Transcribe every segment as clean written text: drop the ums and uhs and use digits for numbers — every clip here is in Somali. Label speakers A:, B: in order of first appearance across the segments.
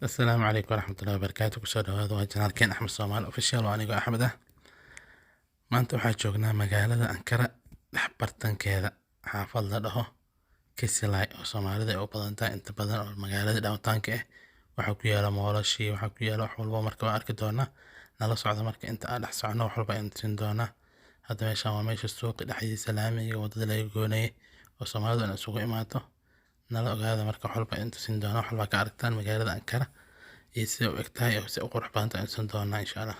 A: السلام عليكم ورحمة الله وبركاته. kusoo dhawaada waa janaalkeen Axmed Soomaali official oo anigoo Axmed ah. Maanta waxaan joognaa magaalada Ankara dhex bartankeeda xaafad la dhaho Kisilay oo Soomaalida ay u badan tahay inta badan oo magaalada downtown-ka ah. Waxaa ku yaala moolashii, waxaa ku yaala wax walbo marka waa arki doonaa. Nala socda marka inta aan dhex socono wax walba ayaan tusin doonaa. Hadda meeshaan waa meesha suuqa dhexdiisa laamiga wadada laga goynayay oo Soomaalidu inay isugu imaato. Nala ogaada marka wax walba ayaan tusin doonaa. Wax walba ka aragtaan magaalada Ankara iyo sida u egtahay iyo sida u qurux badan tahay ayaan tusin doonaa insha Allah.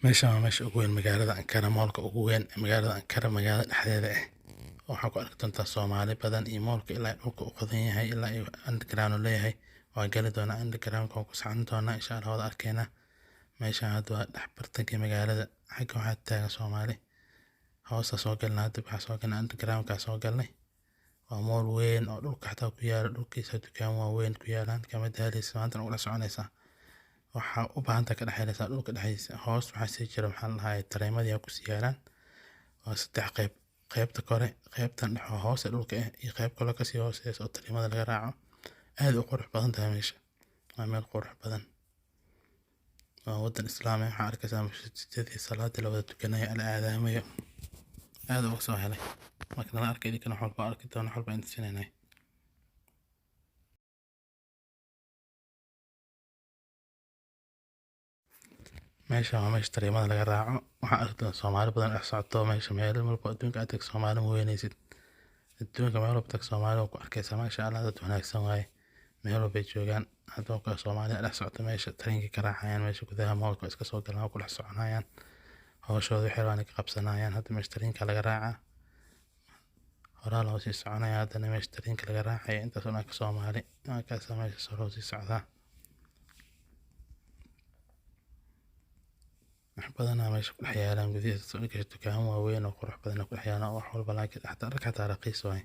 A: meeshaan waa meesha ugu weyn magaalada Ankara, moolka ugu weyn ee magaalada Ankara, magaalada dhexdeeda ah. Waxaa ku arki doontaa Soomaali badan iyo moolka ilaa dhulka u qodan yahay ilaa ay underground u leeyahay. Waa gali doonaa underground ka ku socon doonaa insha Allah wada arkeena. Meeshaan hadda waa dhex bartankii magaalada. Xagga waxaa taagan Soomaali. Hoosta soo galnaa hadda waxaa soo galnaa underground ka soo galnay. Waa mool weyn oo dhulka xataa ku yaala, dhulkiisa dukaan waa weyn ku yaalaan kama daaleysa maanta ugu soconaysaa. Waxaa u baahan tahay ka dhaxaysa dhulka dhexdiisa. Hoos waxaa sii jira maxaa la dhahaa tareemadii ku sii yaalaan. Waa saddex qayb. Qaybta kore, qaybtan dhexe oo hoose dhulka ah iyo qayb kale ka sii hooseysa oo tareemada laga raaco. Aad u qurux badan tahay meesha. Waa meel qurux badan. Waa wadan Islaami ah. Waxaa arkaysaa masjidadii salaada la wada tukanaya la aadaamayo. aad uga soo helay. Marka nala arkay idin kana wax walba arki doona wax walba inta sinaynay. meesha waa meesha tareemada laga raaco. Waxaa arki doona Soomaali badan dhex socoto meesha meel walba adduunka aad tag Soomaali ma weynaysid. Adduunka meel walba tag Soomaali oo ku arkaysaa masha Allah dad wanaagsan waaye. meel walba ay joogaan hadda ka Soomaali dhex socoto meesha tareenka ka raacayaan meesha gudaha moolka iska soo galaan ku dhex soconayaan. hawshooda waxay rabaan ka qabsanayaan. Hadda meesha tareenka laga raaca. horaa loo sii soconaya haddana meesha tareenka laga raacaya intaas oo dhan ka Soomaali. Markaas meesha soo loo sii socdaa. wax badan meesha ku dhex yaalaan gudihiisa soo dhigay dukaan waaweyn oo qurux badan ku dhex yaalaan wax walba laakiin xataa dharka xataa raqiis waay.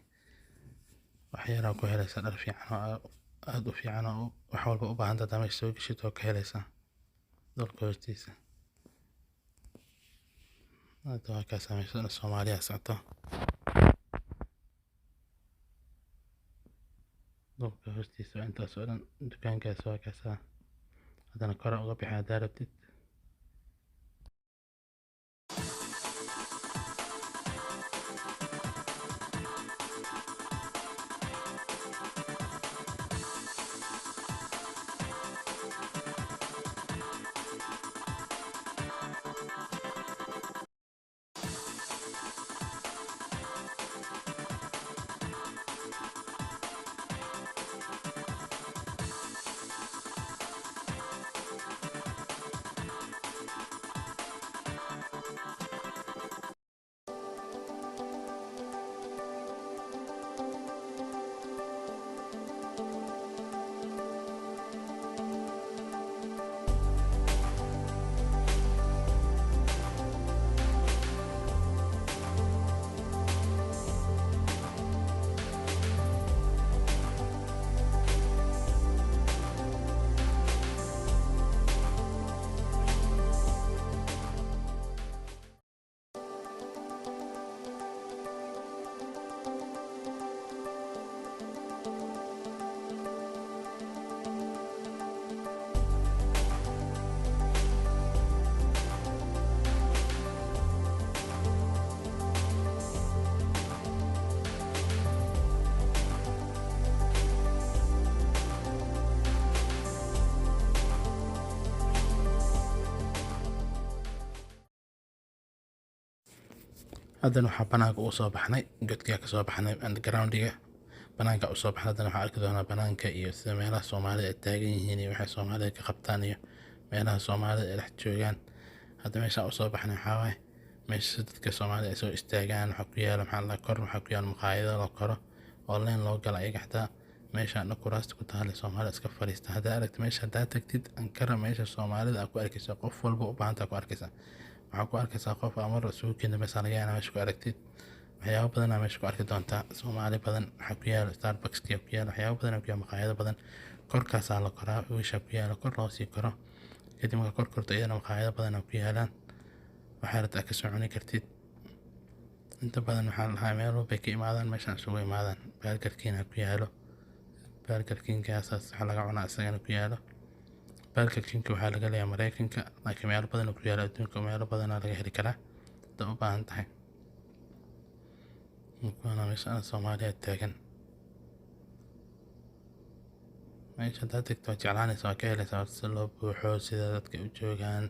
A: wax yar oo ku helaysa dhar fiican oo aad u fiican oo wax walba u baahan tahay meesha soo gashid oo ka helaysa dhulka hoostiisa. hadda waa kaas meesha Soomaaliya socoto. dhulka hoostiisa intaas oo dhan dukaankaas waa kaas. haddana kor uga bixi haddaa rabtid. haddana waxaa banaanka u soo baxnay godkiya ka soo baxnay underground-iga banaanka u soo baxnay. haddana waxaa arki doonaa banaanka iyo sida meelaha Soomaalida ay taagan yihiin iyo waxay Soomaalida ka qabtaan iyo meelaha Soomaalida ay dhex joogaan. hadda meesha u soo baxnay waxaa waaye meesha dadka Soomaalida ay soo istaagaan. waxaa ku yaala maxaa la kor waxaa ku yaala maqaayado la koro oo leen loo gala ayaga xataa meeshaan kuraasta ku taal Soomaali iska fariista. Hadda aragti meesha hadda tagtid Ankara meesha Soomaalida aad ku arkaysaa qof walba u baahan tahay ku arkaysaa. Waxaa ku arkaysaa qof amar suuqina meesha laga yaabaa meesha ku aragtid. waxyaabo badan ayaa meesha ku arki doontaa. Soomaali badan waxaa ku yaala Starbucks ku yaala waxyaabo badan ku yaala maqaayado badan. Korkaasaa la koraa wiisha ku yaala kor loo sii koro. Kadib marka kor korto iyadana maqaayado badan ku yaalaan. waxaa rabtaa ka soo cuni kartid. inta badan waxaa la dhahaa meel walba ka imaadaan meeshaan isugu imaadaan. Burger King ku yaalo. Burger King asaas waxa laga cunaa isagana ku yaalo. Burger King waxaa laga leeyahay Mareykanka laakiin meel badan ku yaala adduunka meel badan laga heli karaa. Hadda u baahan tahay. Marka meeshaan Soomaaliya taagan. meesha hadda tagto jeclaanaysa waa ka helaysaa si loo buuxo sida dadka u joogaan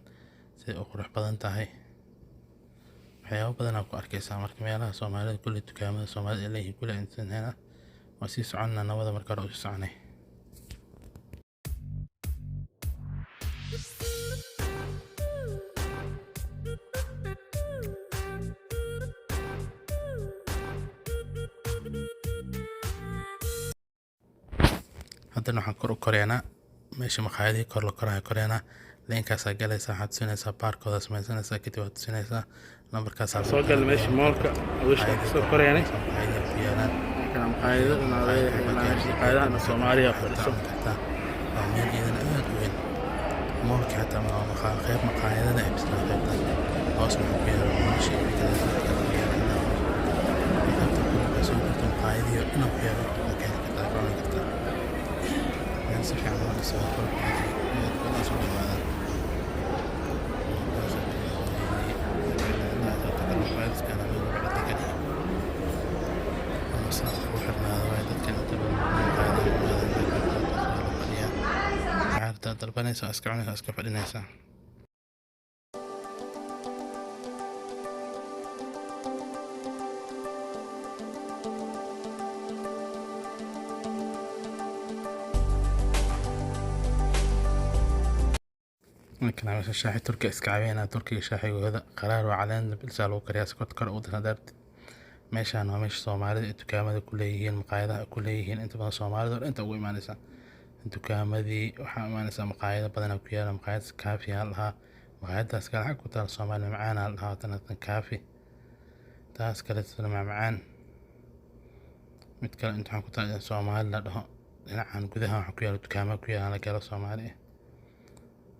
A: sida u qurux badan tahay. waxyaabo badan aad ku arkaysaa marka meelaha Soomaalida kulli dukaamada Soomaalida ay leeyihiin kulli intaan hena waa sii soconnaa nabada marka hore u soconay. haddana waxaan kor u koreynaa meesha maqaayadii kor la korayo koreynaa leenkaasaa galaysaa waxaad tusinaysaa baarkooda samaysanaysaa kadib waad tusinaysaa lambarkaasaa
B: soo gal meesha moolka wiishka soo koreynay
A: maqaayadii ku yaalaan
B: maqaayadaha Soomaaliya fadhiso
A: kartaa waa meel iidan aad u weyn moolka xataa waa qayb maqaayadada ay bislaan qaybtan hoos waxaa ku yaala meesha ay kala soo jirto maqaayadii oo dhan ku yaala waa ka heli kartaa cuni kartaa meel si fiican loo dhiso waa qurux badan aad badan soo dhawaadaan dalbanaysa iska cunaysa iska fadhinaysa. markan meesha shaaxi turki iska caawinaa turkiga shaaxigooda qaraar waa caleen bilsa lagu kariyaa sokod kor u dardarti. meeshaan waa meesha Soomaalida ee dukaamada ku leeyihiin maqaayadaha ku leeyihiin inta badan Soomaalida oo inta ugu imaanaysa dukaamadii waxaa imaanaysa maqaayado badan ku yaala maqaayad kaafi ah lahaa maqaayadaas kale xaq ku taal Soomaali macaan ah lahaa tan kaafi taas kale sida macaan mid kale inta ku taal Soomaali la dhaho dhinacan gudaha waxa ku yaala dukaamo ku yaala galo Soomaali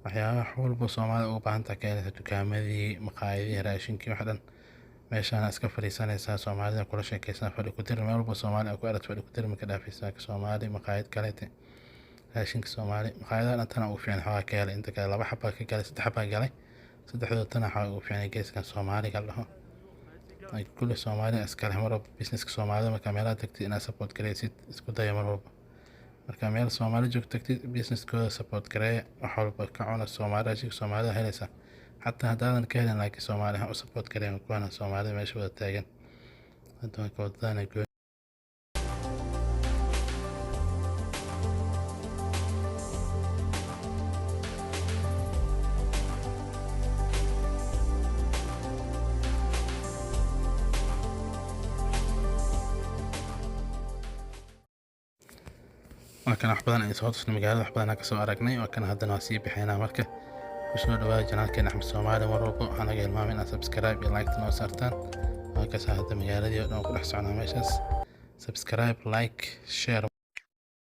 A: waxyaabaha walba Soomaali ugu baahan tahay keenaysa dukaamadii maqaayadii raashinkii wax dhan meeshaan iska fariisanaysaa Soomaalida kula sheekaysan fadhi ku dir meel walba Soomaali ku aragto fadhi ku dir ma ka dhaafaysaa Soomaali maqaayad kale raashinka Soomaali maqaayadaha tan ugu fiican waxaa ka helay inta kale laba xabba ka galay saddex xabba galay saddexdooda tan waxaa ugu fiican geeskan Soomaaliga dhaho ay kulli Soomaali iska leh mar businesska Soomaalida marka meelaha tagtid inaad support gareysid isku day mar walba marka meel Soomaali joogto tagtid businesskooda support gareey wax walba ka cuna Soomaali raashinka Soomaalida helaysa حتى هذا كهلا لكن Soomaali ha u support gareyn kuwana Soomaalida meesha wada taagan hadda ka wadana وكان wax badan ay soo tusnay magaalada wax badan ka soo aragnay oo kan haddana sii bixinaa marka kusoo dhawaad janaalkeen Axmed Soomaali mar walba waxaan aga hilmaamin inaad subscribe iyo like noo saartaan waa ka soo hadda magaaladii oo dhan ku dhex socnaa meeshaas subscribe like share